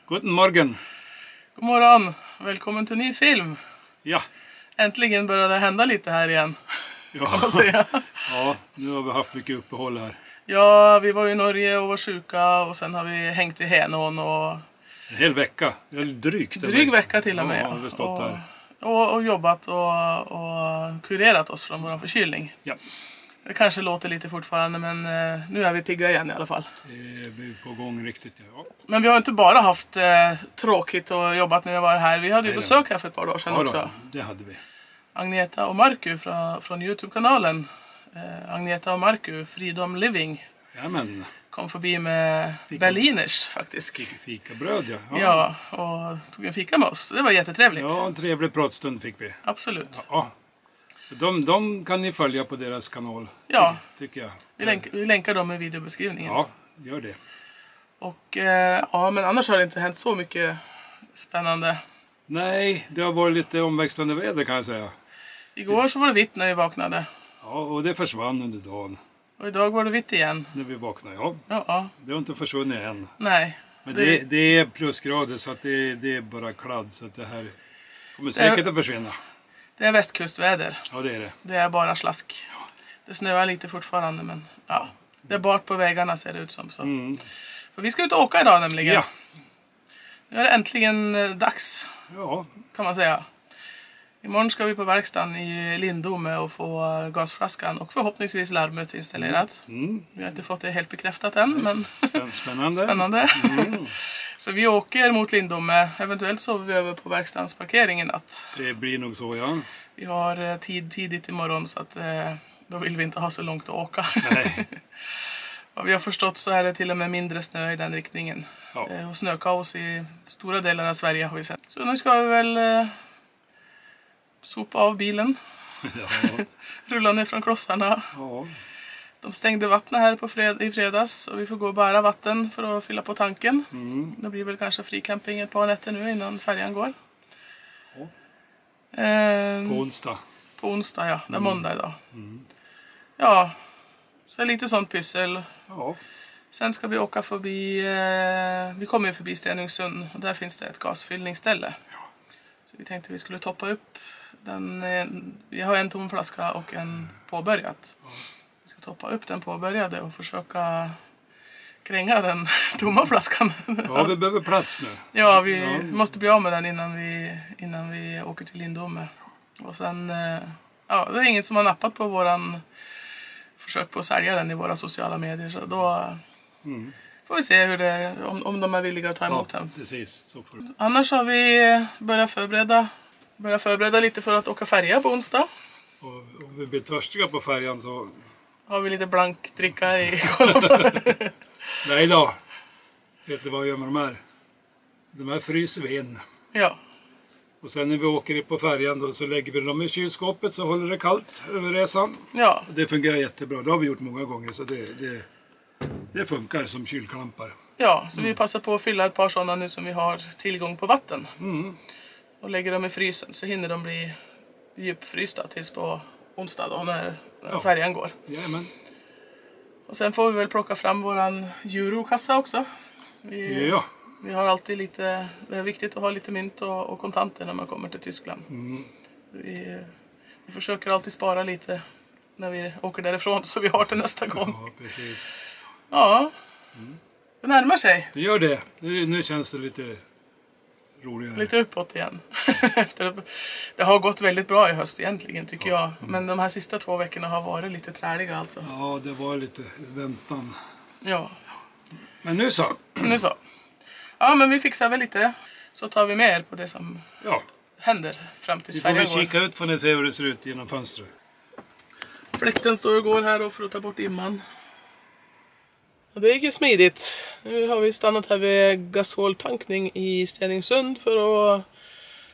Guten morgen. God morgon. Välkommen till ny film. Ja. Äntligen börjar det hända lite här igen. Ja. Kan man säga. Ja, nu har vi haft mycket uppehåll här. Ja, vi var i Norge och var sjuka och sen har vi hängt i Henån och... En hel vecka. Eller drygt. Dryg vecka till och med. Ja, har vi stått där. Och jobbat och kurerat oss från vår förkylning. Ja. Det kanske låter lite fortfarande, men nu är vi pigga igen i alla fall. Det blir på gång riktigt, ja. Men vi har inte bara haft tråkigt och jobbat när vi var här. Vi hade ju besök här för ett par dagar sedan Ja, också. det hade vi. Agneta och Marku från YouTube-kanalen. Agneta och Marku, Freedom Living. Jajamän. Kom förbi med Berliners faktiskt. Fikabröd, ja. Ja, och tog en fika med oss. Det var jättetrevligt. Ja, en trevlig pratstund fick vi. Absolut. Ja. De kan ni följa på deras kanal. Ja. Tycker jag. Vi länkar dem i videobeskrivningen. Ja, gör det. Och ja, men annars har det inte hänt så mycket spännande. Nej, det har varit lite omväxlande väder kan jag säga. Igår så var det vitt när vi vaknade. Ja, och det försvann under dagen. Och idag var det vitt igen. När vi vaknade, ja. Ja. Det har inte försvunnit än. Nej. Men det är plusgrader så att det är bara kladd. Så att det här kommer säkert att försvinna. Det är västkustväder. Ja, det är det. Det är bara slask. Det snöar lite fortfarande, men ja. Det är bart på vägarna ser det ut som. Så. För vi ska ut och åka idag nämligen. Ja. Nu är det äntligen dags, Ja. kan man säga. Imorgon ska vi på verkstaden i Lindome och få gasflaskan och förhoppningsvis larmet installerat. Vi har inte fått det helt bekräftat än, men Spännande. Så vi åker mot Lindome. Eventuellt sover vi över på verkstadens parkering i natt. Det blir nog så, ja. Vi har tid tidigt imorgon så att då vill vi inte ha så långt att åka. Nej. Vad vi har förstått så är det till och med mindre snö i den riktningen. Ja. Och snökaos i stora delar av Sverige har vi sett. Så nu ska vi väl sopa av bilen. Ja. Rulla ner från klossarna. Ja. De stängde vattnet här i fredags och vi får gå och bära vatten för att fylla på tanken. Det blir väl kanske fricamping ett par nätter nu innan färjan går. Ja. På onsdag. På onsdag, ja. Det är måndag idag. Ja, så är lite sånt pyssel. Ja. Sen ska vi åka förbi, vi kommer ju förbi Stenungsund och där finns det ett gasfyllningsställe. Ja. Så vi tänkte vi skulle toppa upp den, vi har en tom flaska och en påbörjat. Ja. Vi ska toppa upp den påbörjade och försöka kränga den tomma flaskan. Ja, vi behöver plats nu. Ja, vi måste bli av med den innan vi åker till Lindome. Och sen, ja, det är ingen som har nappat på våran försök på att sälja den i våra sociala medier. Så då får vi se hur om de är villiga att ta emot den. Precis. Så får det. Annars har vi börjat förbereda lite för att åka färja på onsdag. Och om vi blir törstiga på färjan så... Har vi lite blank dricka i kolven. Nej då. Vet du vad vi gör med de här? De här fryser vi in. Ja. Och sen när vi åker på färjan då, så lägger vi dem i kylskåpet så håller det kallt över resan. Ja. Det fungerar jättebra. Det har vi gjort många gånger så det funkar som kylklampar. Ja, så vi passar på att fylla ett par sådana nu som vi har tillgång på vatten. Och lägger dem i frysen så hinner de bli djupfrysta tills på onsdag då när färjan går. Jajamän. Och sen får vi väl plocka fram våran eurokassa också. Vi har alltid lite, det är viktigt att ha lite mynt och kontanter när man kommer till Tyskland. Vi försöker alltid spara lite när vi åker därifrån så vi har till nästa gång. Ja, precis. Ja, det närmar sig. Det gör det. Nu känns det lite roligare. Lite uppåt igen. Det har gått väldigt bra i höst egentligen tycker jag. Men de här sista 2 veckorna har varit lite träliga alltså. Ja, det var lite väntan. Ja. Men nu så. Nu så. Ja, men vi fixar väl lite. Så tar vi med er på det som händer fram till Sverige. Vi får väl kika ut för att se hur det ser ut genom fönstret. Fläkten står och går här och för att ta bort imman. Och det gick ju smidigt. Nu har vi stannat här vid gasoltankning i Stenungsund för att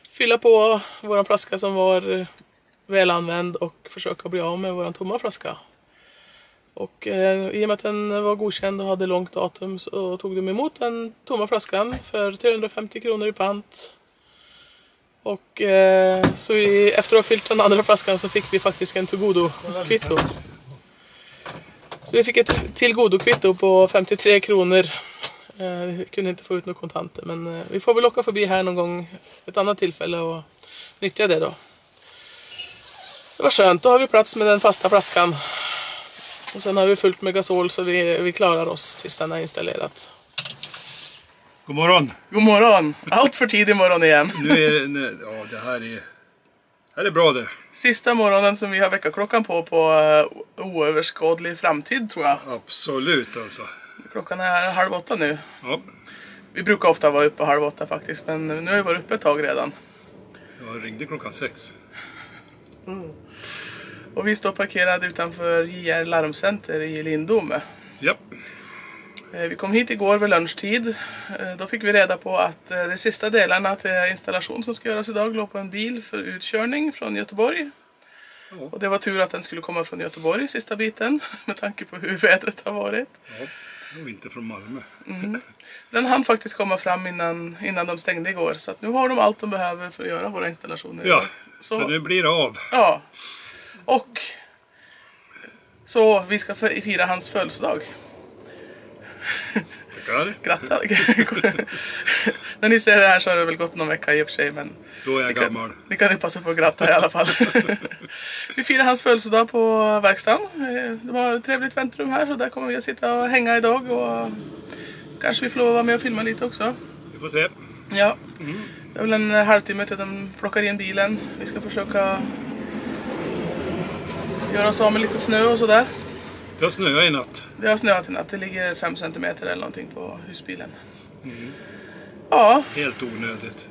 fylla på våran flaska som var välanvänd och försöka bli av med våran tomma flaska. Och i och med att den var godkänd och hade långt datum så tog de emot den tomma flaskan för 350 kronor i pant. Och så efter att ha fyllt den andra flaskan så fick vi faktiskt en tillgodo-kvitto. Så vi fick ett tillgodo-kvitto på 53 kronor Vi kunde inte få ut några kontanter, men vi får väl åka förbi här någon gång, ett annat tillfälle, och nyttja det då. Det var skönt, då har vi plats med den fasta flaskan. Och sen har vi fullt med gasol så vi klarar oss tills den är installerat. God morgon! God morgon! Allt för tidig morgon igen. Nu är ja, det här är bra det. Sista morgonen som vi har väckarklockan på oöverskådlig framtid, tror jag. Absolut alltså. Klockan är 7:30 nu. Ja. Vi brukar ofta vara uppe 7:30 faktiskt, men nu har vi varit uppe ett tag redan. Jag ringde klockan 6. Och vi står parkerade utanför JR Larmcenter i Lindome. Ja. Vi kom hit igår vid lunchtid. Då fick vi reda på att de sista delarna till installation som ska göras idag låg på en bil för utkörning från Göteborg. Ja. Och det var tur att den skulle komma från Göteborg, sista biten, med tanke på hur vädret har varit. Ja, och inte från Malmö. Den hann faktiskt komma fram innan de stängde igår. Så att nu har de allt de behöver för att göra våra installationer. Ja, så det blir av. Ja, och så vi ska fira hans födelsedag. Grattas. När ni ser det här så har det väl gått någon vecka i och för sig, men då är jag gammal. Ni kan passa på att gratta i alla fall. Vi firar hans födelsedag på verkstaden. Det var ett trevligt väntrum här, så där kommer vi att sitta och hänga idag, och kanske vi får lov att vara med och filma lite också. Vi får se. Ja. Det är väl en halvtimme till de plockar in bilen. Vi ska försöka göra oss av med lite snö och sådär. Det har snöat i natt. Det har snöat i natt. Det ligger 5 centimeter eller någonting på husbilen. Ja. Helt onödigt.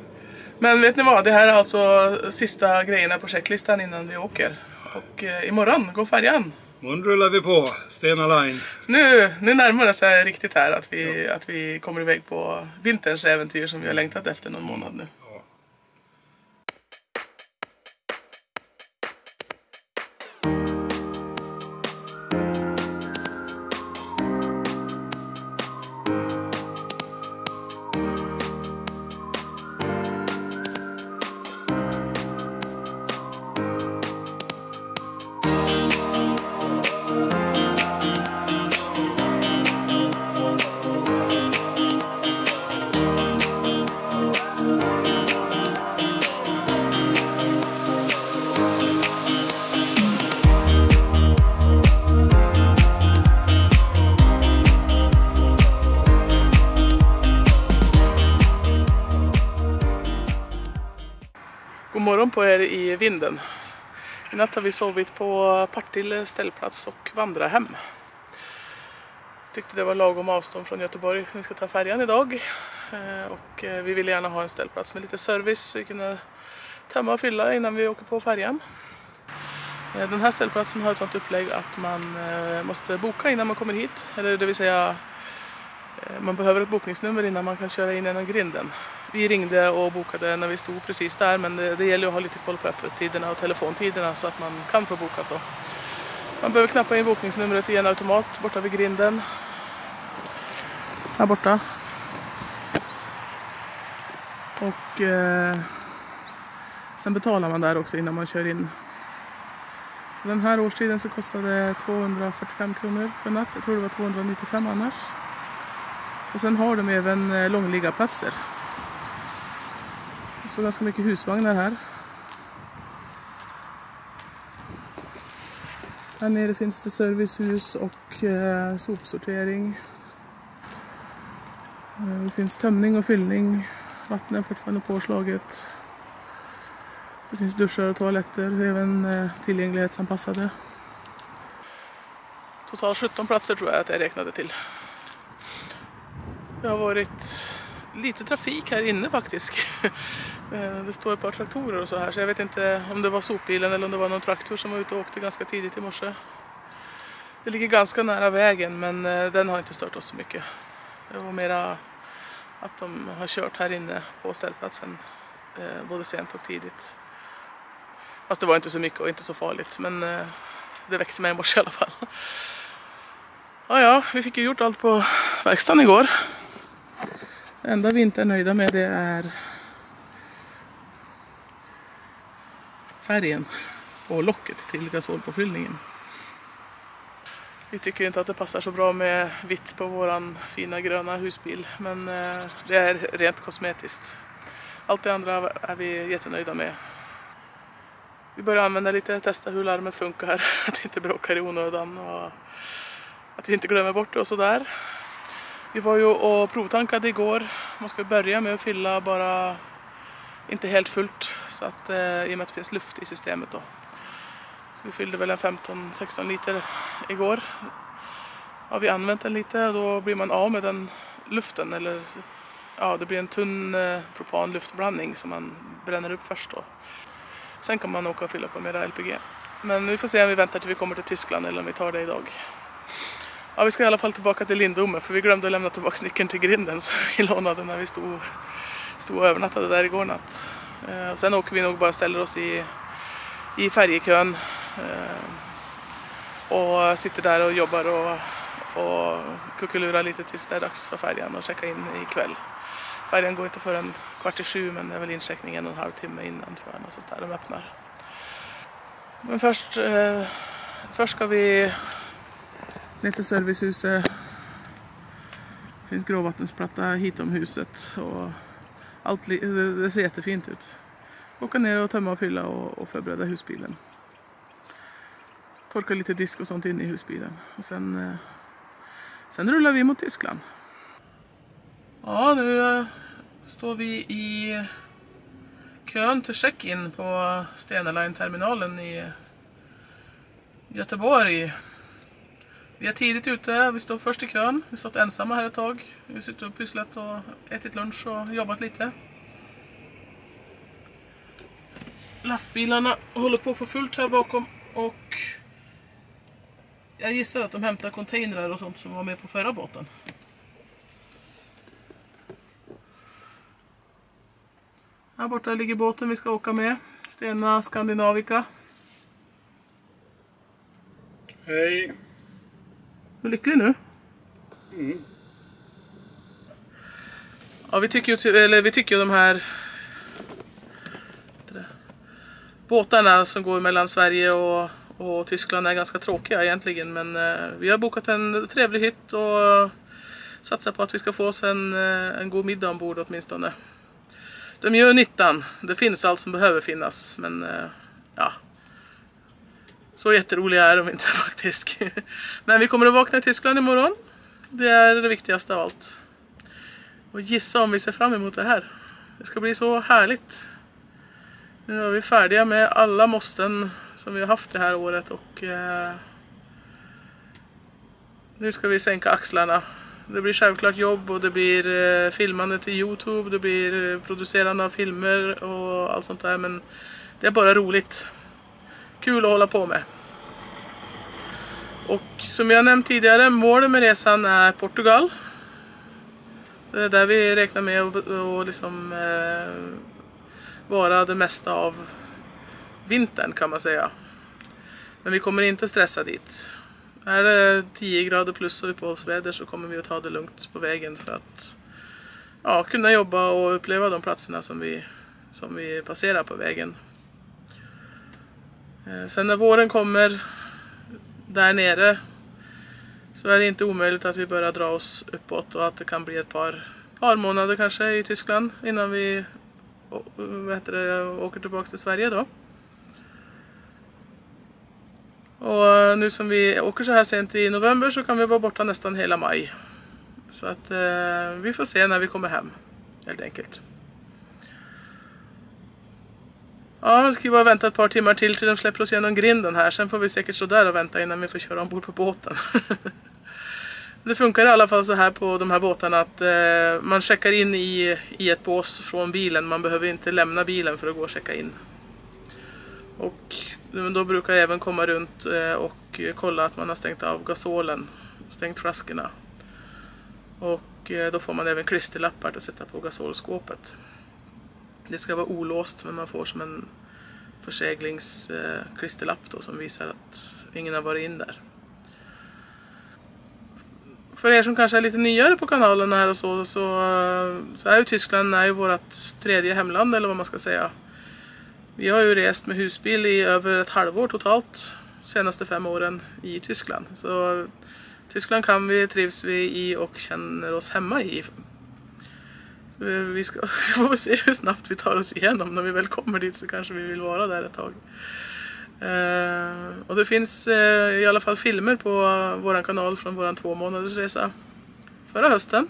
Men vet ni vad? Det här är alltså sista grejerna på checklistan innan vi åker. Och imorgon går färjan. Imorgon rullar vi på Stena Line. Så nu närmar det sig riktigt här att vi kommer iväg på vinterns äventyr som vi har längtat efter någon månad nu. God morgon på er i vinden. I natt har vi sovit på Partille ställplats och vandrarhem. Tyckte det var lagom avstånd från Göteborg. Vi ska ta färjan idag. Och vi vill gärna ha en ställplats med lite service så vi kan tömma och fylla innan vi åker på färjan. Den här ställplatsen har ett sådant upplägg att man måste boka innan man kommer hit. Eller det vill säga, man behöver ett bokningsnummer innan man kan köra in genom grinden. Vi ringde och bokade när vi stod precis där, men det gäller att ha lite koll på öppettiderna och telefontiderna så att man kan få bokat då. Man behöver knappa in bokningsnumret i en automat borta vid grinden. Här borta. Och sen betalar man där också innan man kör in. Den här årstiden så kostade det 245 kronor för natt. Jag tror det var 295 annars. Och sen har de även långliggarplatser. Det står ganska mycket husvagnar här. Här nere finns det servicehus och sopsortering. Det finns tömning och fyllning. Vattnet är fortfarande påslaget. Det finns duschar och toaletter, även tillgänglighetsanpassade. Totalt 17 platser tror jag att jag räknade till. Det har varit lite trafik här inne faktiskt. Det står ett par traktorer och så här, så jag vet inte om det var sopbilen eller om det var någon traktor som var ute och åkte ganska tidigt i morse. Det ligger ganska nära vägen, men den har inte stört oss så mycket. Det var mera att de har kört här inne på ställplatsen både sent och tidigt. Fast det var inte så mycket och inte så farligt, men det väckte mig i morse i alla fall. Ja, vi fick ju gjort allt på verkstaden igår. Det enda vi inte är nöjda med det är färgen på locket till gasolpåfyllningen. Vi tycker inte att det passar så bra med vitt på våran fina gröna husbil, men det är rent kosmetiskt. Allt det andra är vi jättenöjda med. Vi börjar använda lite, testa hur larmet funkar, att det inte bråkar i onödan och att vi inte glömmer bort det och sådär. Vi var ju och provtankade igår. Man ska börja med att fylla bara inte helt fullt, så att i och med att det finns luft i systemet då. Så vi fyllde väl en 15-16 liter igår. Har vi använt den lite, då blir man av med den luften, eller ja, det blir en tunn propan-luftblandning som man bränner upp först då. Sen kan man åka och fylla på mera LPG. Men vi får se om vi väntar till vi kommer till Tyskland eller om vi tar det idag. Ja, vi ska i alla fall tillbaka till Lindome, för vi glömde att lämna tillbaka nyckeln till grinden som vi lånade när vi stod och övernattade där igår natt. Sen åker vi nog bara ställer oss i färjekön och sitter där och jobbar och kuckulurar lite tills det är dags för färjan och checka in ikväll. Färjan går inte förrän 6:15, men det är väl incheckning 1,5 timme innan, tror jag, och sånt där de öppnar. Men först ska vi ner till servicehuset. Det finns gråvattensplatta hit om huset och allt det ser jättefint ut. Åka ner och tömma och fylla och förbereda husbilen. Torka lite disk och sånt in i husbilen. Och sen rullar vi mot Tyskland. Ja, nu står vi i kön till check-in på Stena Line-terminalen i Göteborg. Vi är tidigt ute, vi står först i kön. Vi har stått ensamma här ett tag. Vi har suttit och pysslat och ätit lunch och jobbat lite. Lastbilarna håller på att få fullt här bakom och jag gissar att de hämtar containrar och sånt som var med på förra båten. Här borta ligger båten vi ska åka med. Stena Scandinavica. Hej. Är du lycklig nu? Mm. Ja, vi tycker ju de här båtarna som går mellan Sverige och Tyskland är ganska tråkiga egentligen, men vi har bokat en trevlig hytt och satsar på att vi ska få oss en god middag ombord åtminstone. De gör nyttan, det finns allt som behöver finnas, men ja, så jätteroliga är de inte faktiskt. Men vi kommer att vakna i Tyskland imorgon, det är det viktigaste av allt. Och gissa om vi ser fram emot det här. Det ska bli så härligt. Nu är vi färdiga med alla måsten som vi har haft det här året och nu ska vi sänka axlarna. Det blir självklart jobb och det blir filmande till YouTube, det blir producerande av filmer och allt sånt där, men det är bara roligt. Kul att hålla på med. Och som jag nämnt tidigare, målet med resan är Portugal. Det är där vi räknar med att liksom vara det mesta av vintern, kan man säga. Men vi kommer inte stressa dit. Är det 10 grader plus och uppehållsväder så kommer vi att ta det lugnt på vägen för att kunna jobba och uppleva de platserna som vi passerar på vägen. Sen när våren kommer där nere så är det inte omöjligt att vi börjar dra oss uppåt och att det kan bli ett par månader kanske i Tyskland innan vi åker tillbaka till Sverige då. Och nu som vi åker så här sent i november så kan vi vara borta nästan hela maj. Så att vi får se när vi kommer hem, helt enkelt. Ja, vi ska bara vänta ett par timmar till de släpper oss genom grinden här. Sen får vi säkert stå där och vänta innan vi får köra ombord på båten. Det funkar i alla fall så här på de här båtarna att man checkar in i ett bås från bilen. Man behöver inte lämna bilen för att gå och checka in. Och då brukar jag även komma runt och kolla att man har stängt av gasolen, stängt flaskorna. Och då får man även klisterlappar att sätta på gasolskåpet. Det ska vara olåst, men man får som en förseglingsklisterlapp då som visar att ingen har varit in där. För er som kanske är lite nyare på kanalen här och så är ju Tyskland vårt tredje hemland, eller vad man ska säga. Vi har ju rest med husbil i över ett halvår totalt. senaste 5 åren i Tyskland. Så Tyskland kan vi, trivs vi i och känner oss hemma i. Så vi får se hur snabbt vi tar oss igenom. När vi väl kommer dit så kanske vi vill vara där ett tag. Och det finns i alla fall filmer på våran kanal från våran 2 månaders resa förra hösten.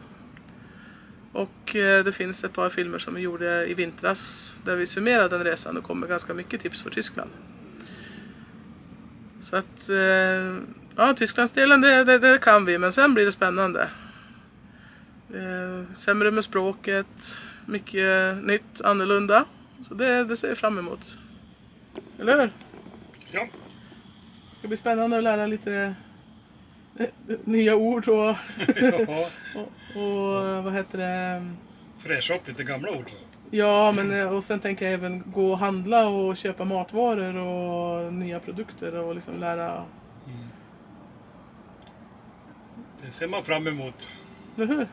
Och det finns ett par filmer som vi gjorde i vintras där vi summerade den resan och kommer ganska mycket tips för Tyskland. Så att ja, Tysklandsdelen det kan vi, men sen blir det spännande. Sämre med språket, mycket nytt, annorlunda. Så det ser jag fram emot. Eller hur? Ja. Det ska bli spännande att lära lite nya ord och, Ja. och vad heter det? Fräscha upp lite gamla ord. Ja, men och sen tänker jag även gå och handla och köpa matvaror och nya produkter och liksom lära. Det ser man fram emot. Eller hur?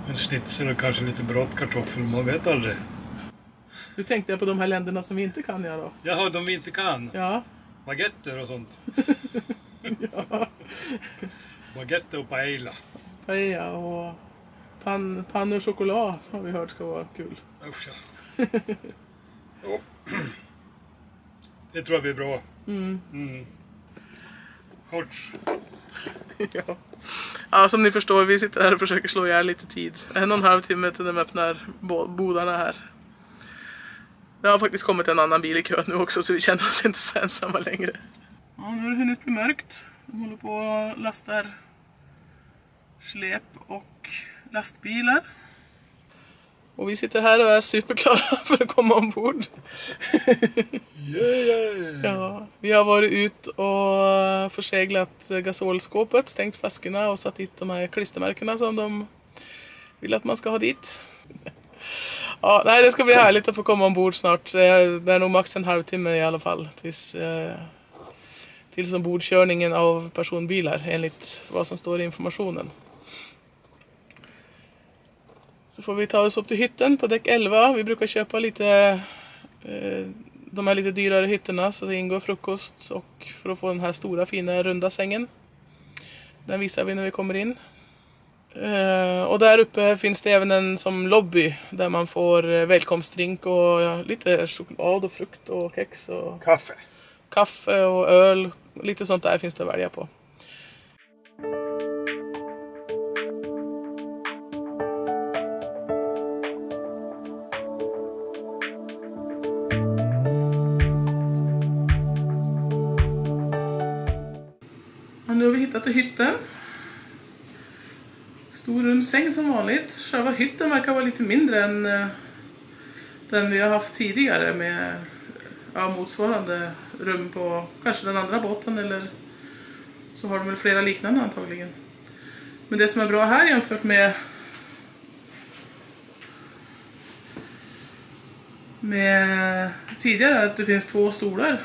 En schnitzel och kanske lite brödkartoffel, man vet aldrig. Nu tänkte jag på de här länderna som vi inte kan göra då. Jaha, de vi inte kan. Ja. Baguetter och sånt. Ja. Baguette och paella. Paella och pann och choklad har vi hört ska vara kul. Usch ja. Jo. Det tror jag blir bra. Shorts. Ja. Ja, som ni förstår, vi sitter här och försöker slå ihjäl lite tid. 1,5 timme till de öppnar bodarna här. Det har faktiskt kommit en annan bil i kön nu också, så vi känner oss inte så ensamma längre. Ja, nu har det hunnit bli mörkt. De håller på och lastar släp och lastbilar. Och vi sitter här och är superklara för att komma ombord. Yeah. Ja, vi har varit ut och förseglat gasolskåpet, stängt flaskorna och satt dit de här klistermärkena som de vill att man ska ha dit. Ja, nej, det ska bli härligt att få komma ombord snart. Det är nog max en halvtimme i alla fall tills ombordkörningen av personbilar enligt vad som står i informationen. Så får vi ta oss upp till hytten på däck 11. Vi brukar köpa lite de här lite dyrare hytterna så det ingår frukost och för att få den här stora fina runda sängen. Den visar vi när vi kommer in. Och där uppe finns det även en som lobby där man får välkomstdrink och lite choklad och frukt och kex och kaffe och öl. Lite sånt där finns det att välja på. Och nu har vi hittat hytten. Stor rund säng som vanligt. Själva hytten verkar vara lite mindre än den vi har haft tidigare med motsvarande rum på kanske den andra båten eller så har de väl flera liknande antagligen. Men det som är bra här jämfört med tidigare är att det finns 2 stolar.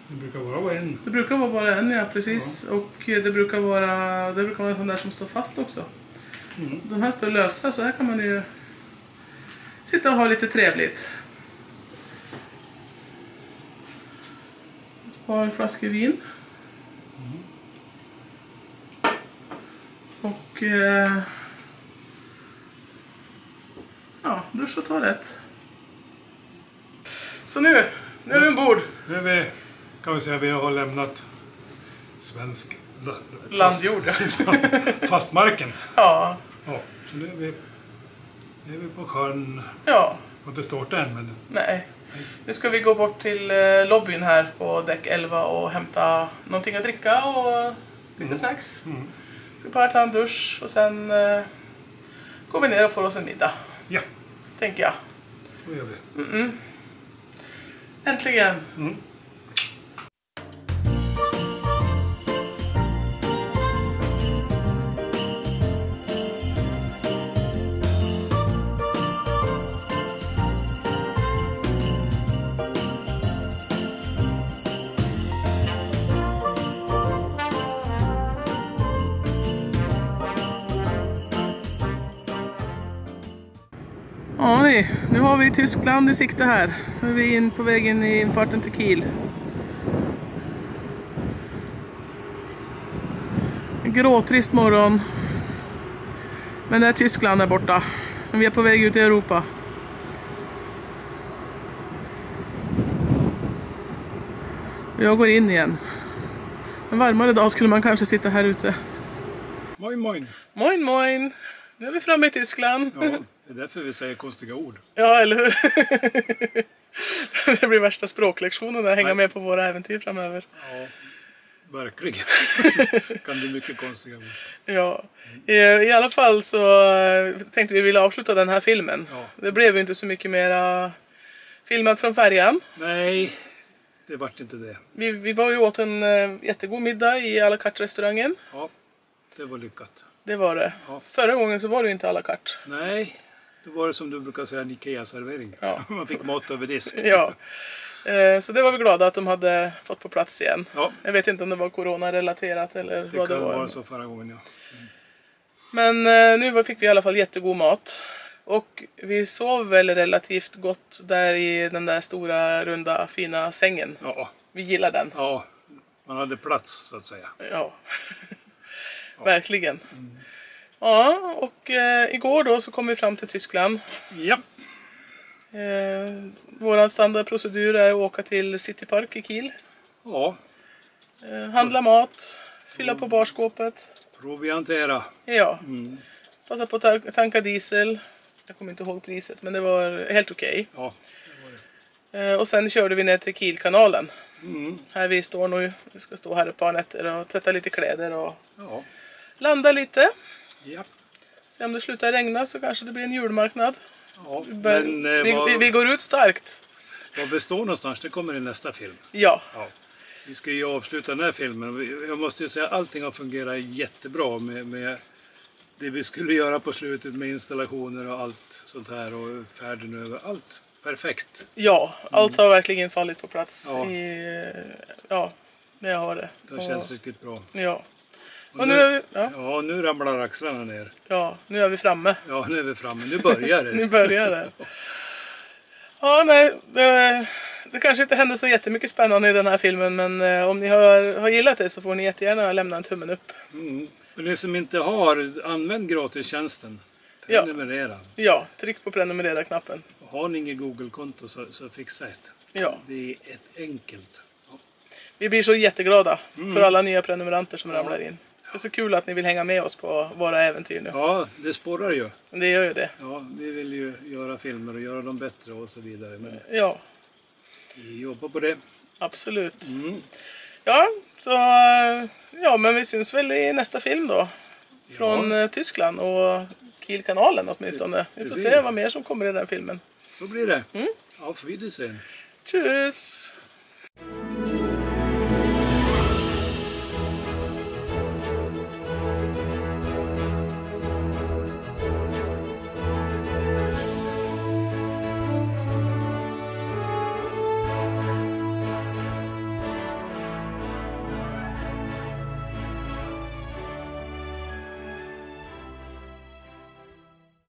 Det brukar vara en. Det brukar vara bara en, ja precis. Ja. Och det brukar vara en sån där som står fast också. De här står lösa, så här kan man ju sitta och ha lite trevligt. Ett par flaskor vin. Och dusch och toalett. Så nu är vi ombord. Nu är vi, kan vi säga, vi har lämnat svensk landjord. Fastmarken. Ja. Ja, så nu är vi på sjön. Ja. Och inte stått än, men... Nej. Nu ska vi gå bort till lobbyn här på däck 11 och hämta någonting att dricka och lite snacks. Ska bara ta en dusch och sen går vi ner och får oss en middag. Ja. Tänker jag. Så gör vi. Äntligen. Ja, nu har vi Tyskland i sikte här. Nu är vi på väg in i infarten till Kiel. gråtrist morgon. Men det är Tyskland där borta. Vi är på väg ut i Europa. Jag går in igen. En varmare dag skulle man kanske sitta här ute. Moin moin. Moin moin. Nu är vi framme i Tyskland. Ja, det är därför vi säger konstiga ord. Ja, eller hur? Det blir värsta språklektionen att hänga med på våra äventyr framöver. Ja, verkligen. Kan bli mycket konstiga ord. Ja, i alla fall så tänkte vi vilja avsluta den här filmen. Ja. Det blev ju inte så mycket mera filmat från färjan. Nej, det vart inte det. Vi var ju åt en jättegod middag i à la carte-restaurangen. Ja, det var lyckat. Det var det. Ja. Förra gången så var det ju inte à la carte. Nej, då var det som du brukar säga en Ikea-servering. Ja. Man fick mat över disk. Ja, så det var vi glada att de hade fått på plats igen. Ja. Jag vet inte om det var corona-relaterat eller Det vad det kan var. vara så förra gången, ja. Men nu fick vi i alla fall jättegod mat. Och vi sov väl relativt gott där i den där stora, runda, fina sängen. Ja, Vi gillar den. ja, man hade plats så att säga. Ja, verkligen. Ja, och igår då så kom vi fram till Tyskland. Ja, Våran standardprocedur är att åka till Citypark i Kiel. ja, Handla mat, fylla på barskåpet. proviantera. Ja, passa på att tanka diesel. Jag kommer inte ihåg priset, men det var helt okej. Ja, Och sen körde vi ner till Kielkanalen. mm. Här vi står nu. Vi ska stå här ett par nätter och tvätta lite kläder och Ja, landa lite. ja. Se om det slutar regna så kanske det blir en julmarknad. Ja. Men Vi går ut starkt. var vi står någonstans, det kommer i nästa film. Ja, Ja. Vi ska ju avsluta den här filmen. Jag måste ju säga att allting har fungerat jättebra med det vi skulle göra på slutet med installationer och allt sånt här och färden över allt. Perfekt. ja, allt har verkligen fallit på plats. Ja. Ja, det har det. Det känns riktigt bra. Ja. Och Och nu är vi, ja, nu ramlar axlarna ner. ja, nu är vi framme. Ja, nu är vi framme. Nu börjar det. Nu börjar det. Ja, nej, det kanske inte händer så jättemycket spännande i den här filmen, men om ni har gillat det så får ni jättegärna lämna en tummen upp. Mm. Och ni som inte har, använd gratistjänsten. Ja. Prenumerera. Ja, tryck på prenumerera-knappen. Har ni inget Google-konto så fixa ett. Ja. Det är ett enkelt. Ja. Vi blir så jätteglada för alla nya prenumeranter som ramlar in. Det är så kul att ni vill hänga med oss på våra äventyr nu. Ja, det spårar ju. Det gör ju det. Ja, vi vill ju göra filmer och göra dem bättre och så vidare. Men Ja, vi jobbar på det. absolut. Mm. Ja, så ja, men vi syns väl i nästa film då. Från Tyskland och Kielkanalen åtminstone. Vi får Precis. se vad mer som kommer i den filmen. Så blir det. Auf Wiedersehen. Tschüss!